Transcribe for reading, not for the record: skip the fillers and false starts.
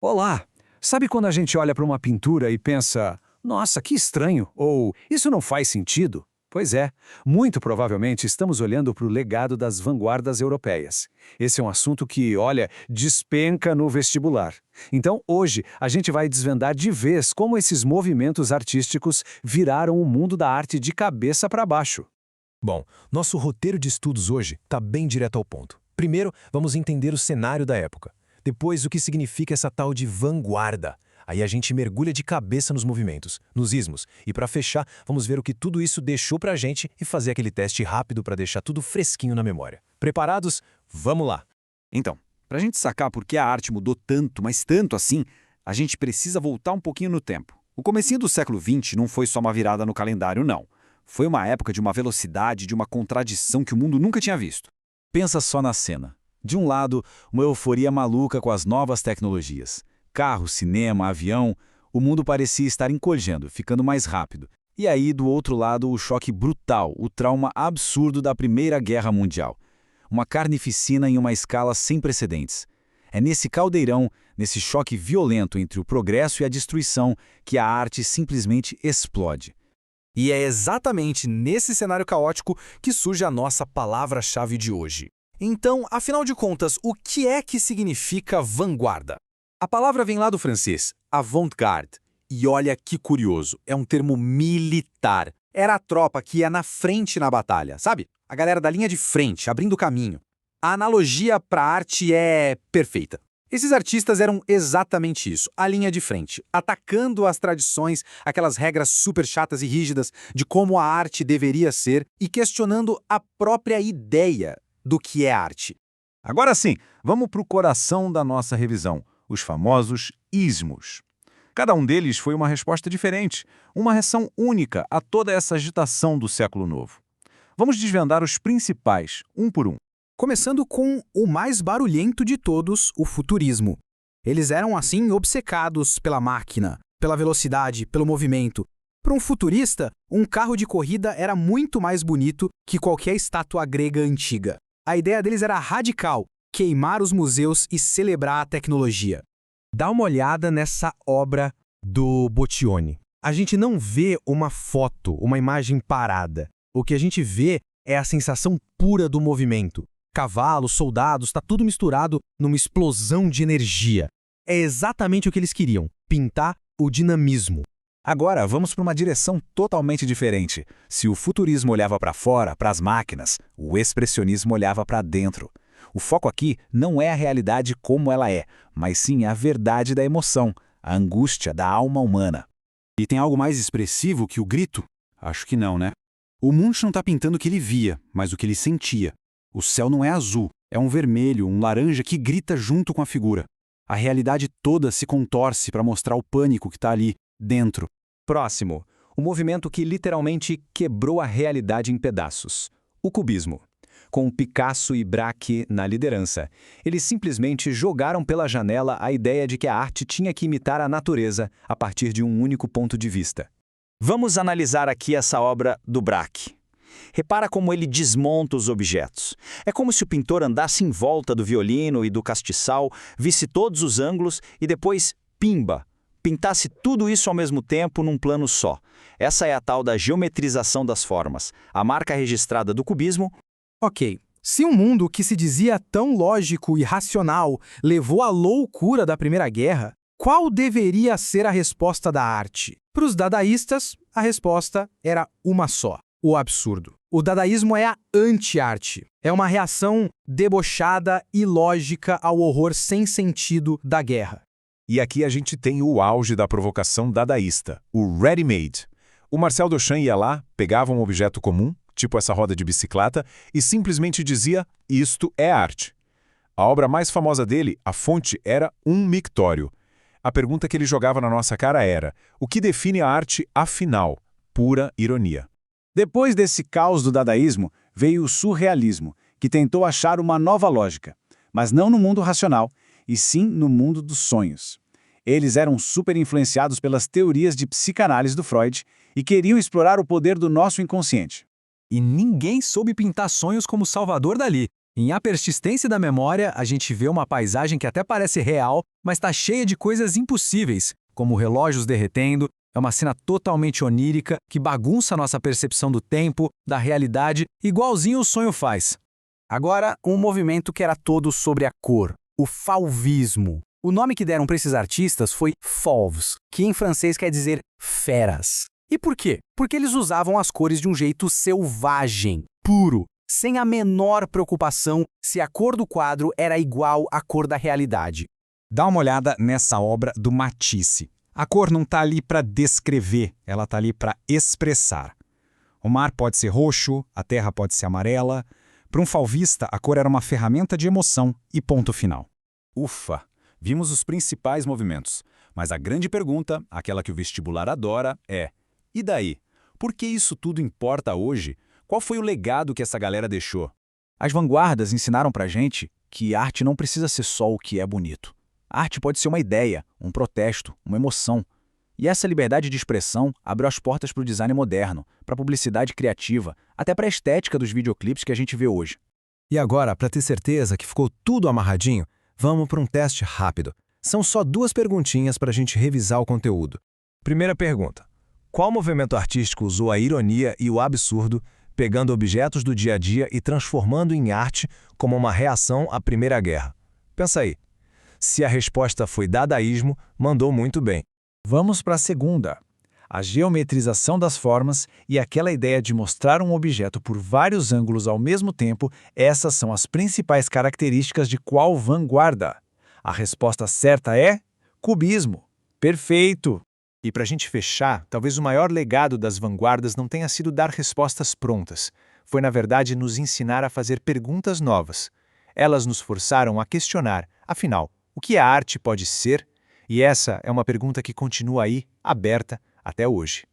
Olá! Sabe quando a gente olha para uma pintura e pensa, nossa, que estranho, ou isso não faz sentido? Pois é, muito provavelmente estamos olhando para o legado das vanguardas europeias. Esse é um assunto que, olha, despenca no vestibular. Então, hoje, a gente vai desvendar de vez como esses movimentos artísticos viraram o mundo da arte de cabeça para baixo. Bom, nosso roteiro de estudos hoje está bem direto ao ponto. Primeiro, vamos entender o cenário da época. Depois, o que significa essa tal de vanguarda. Aí a gente mergulha de cabeça nos movimentos, nos ismos. E para fechar, vamos ver o que tudo isso deixou pra gente e fazer aquele teste rápido para deixar tudo fresquinho na memória. Preparados? Vamos lá! Então, para a gente sacar por que a arte mudou tanto, mas tanto assim, a gente precisa voltar um pouquinho no tempo. O comecinho do século XX não foi só uma virada no calendário, não. Foi uma época de uma velocidade, de uma contradição que o mundo nunca tinha visto. Pensa só na cena. De um lado, uma euforia maluca com as novas tecnologias. Carro, cinema, avião, o mundo parecia estar encolhendo, ficando mais rápido. E aí, do outro lado, o choque brutal, o trauma absurdo da Primeira Guerra Mundial. Uma carnificina em uma escala sem precedentes. É nesse caldeirão, nesse choque violento entre o progresso e a destruição, que a arte simplesmente explode. E é exatamente nesse cenário caótico que surge a nossa palavra-chave de hoje. Então, afinal de contas, o que é que significa vanguarda? A palavra vem lá do francês, avant-garde. E olha que curioso, é um termo militar. Era a tropa que ia na frente na batalha, sabe? A galera da linha de frente, abrindo caminho. A analogia para a arte é perfeita. Esses artistas eram exatamente isso, a linha de frente, atacando as tradições, aquelas regras super chatas e rígidas de como a arte deveria ser e questionando a própria ideia do que é arte. Agora sim, vamos para o coração da nossa revisão, os famosos ismos. Cada um deles foi uma resposta diferente, uma reação única a toda essa agitação do século novo. Vamos desvendar os principais, um por um. Começando com o mais barulhento de todos, o futurismo. Eles eram, assim, obcecados pela máquina, pela velocidade, pelo movimento. Para um futurista, um carro de corrida era muito mais bonito que qualquer estátua grega antiga. A ideia deles era radical, queimar os museus e celebrar a tecnologia. Dá uma olhada nessa obra do Bottioni. A gente não vê uma foto, uma imagem parada. O que a gente vê é a sensação pura do movimento. Cavalos, soldados, está tudo misturado numa explosão de energia. É exatamente o que eles queriam, pintar o dinamismo. Agora, vamos para uma direção totalmente diferente. Se o futurismo olhava para fora, para as máquinas, o expressionismo olhava para dentro. O foco aqui não é a realidade como ela é, mas sim a verdade da emoção, a angústia da alma humana. E tem algo mais expressivo que o grito? Acho que não, né? O Munch não está pintando o que ele via, mas o que ele sentia. O céu não é azul, é um vermelho, um laranja que grita junto com a figura. A realidade toda se contorce para mostrar o pânico que está ali, dentro. Próximo, o movimento que literalmente quebrou a realidade em pedaços. O cubismo. Com Picasso e Braque na liderança, eles simplesmente jogaram pela janela a ideia de que a arte tinha que imitar a natureza a partir de um único ponto de vista. Vamos analisar aqui essa obra do Braque. Repara como ele desmonta os objetos. É como se o pintor andasse em volta do violino e do castiçal, visse todos os ângulos e depois, pimba, pintasse tudo isso ao mesmo tempo num plano só. Essa é a tal da geometrização das formas, a marca registrada do cubismo. Ok, se um mundo que se dizia tão lógico e racional levou à loucura da Primeira Guerra, qual deveria ser a resposta da arte? Para os dadaístas, a resposta era uma só. O absurdo. O dadaísmo é a anti-arte. É uma reação debochada e lógica ao horror sem sentido da guerra. E aqui a gente tem o auge da provocação dadaísta, o ready-made. O Marcel Duchamp ia lá, pegava um objeto comum, tipo essa roda de bicicleta, e simplesmente dizia, isto é arte. A obra mais famosa dele, a fonte, era um mictório. A pergunta que ele jogava na nossa cara era, o que define a arte afinal? Pura ironia. Depois desse caos do dadaísmo, veio o surrealismo, que tentou achar uma nova lógica, mas não no mundo racional, e sim no mundo dos sonhos. Eles eram super influenciados pelas teorias de psicanálise do Freud e queriam explorar o poder do nosso inconsciente. E ninguém soube pintar sonhos como Salvador Dalí. Em A Persistência da Memória, a gente vê uma paisagem que até parece real, mas está cheia de coisas impossíveis, como relógios derretendo. É uma cena totalmente onírica que bagunça nossa percepção do tempo, da realidade, igualzinho o sonho faz. Agora, um movimento que era todo sobre a cor, o fauvismo. O nome que deram para esses artistas foi fauves, que em francês quer dizer feras. E por quê? Porque eles usavam as cores de um jeito selvagem, puro, sem a menor preocupação se a cor do quadro era igual à cor da realidade. Dá uma olhada nessa obra do Matisse. A cor não está ali para descrever, ela está ali para expressar. O mar pode ser roxo, a terra pode ser amarela. Para um fauvista, a cor era uma ferramenta de emoção e ponto final. Ufa! Vimos os principais movimentos. Mas a grande pergunta, aquela que o vestibular adora, é: e daí? Por que isso tudo importa hoje? Qual foi o legado que essa galera deixou? As vanguardas ensinaram pra gente que arte não precisa ser só o que é bonito. A arte pode ser uma ideia, um protesto, uma emoção. E essa liberdade de expressão abriu as portas para o design moderno, para a publicidade criativa, até para a estética dos videoclipes que a gente vê hoje. E agora, para ter certeza que ficou tudo amarradinho, vamos para um teste rápido. São só 2 perguntinhas para a gente revisar o conteúdo. Primeira pergunta: qual movimento artístico usou a ironia e o absurdo, pegando objetos do dia a dia e transformando em arte como uma reação à Primeira Guerra? Pensa aí. Se a resposta foi dadaísmo, mandou muito bem. Vamos para a segunda. A geometrização das formas e aquela ideia de mostrar um objeto por vários ângulos ao mesmo tempo, essas são as principais características de qual vanguarda? A resposta certa é cubismo. Perfeito! E para a gente fechar, talvez o maior legado das vanguardas não tenha sido dar respostas prontas. Foi, na verdade, nos ensinar a fazer perguntas novas. Elas nos forçaram a questionar, afinal, o que a arte pode ser? E essa é uma pergunta que continua aí, aberta, até hoje.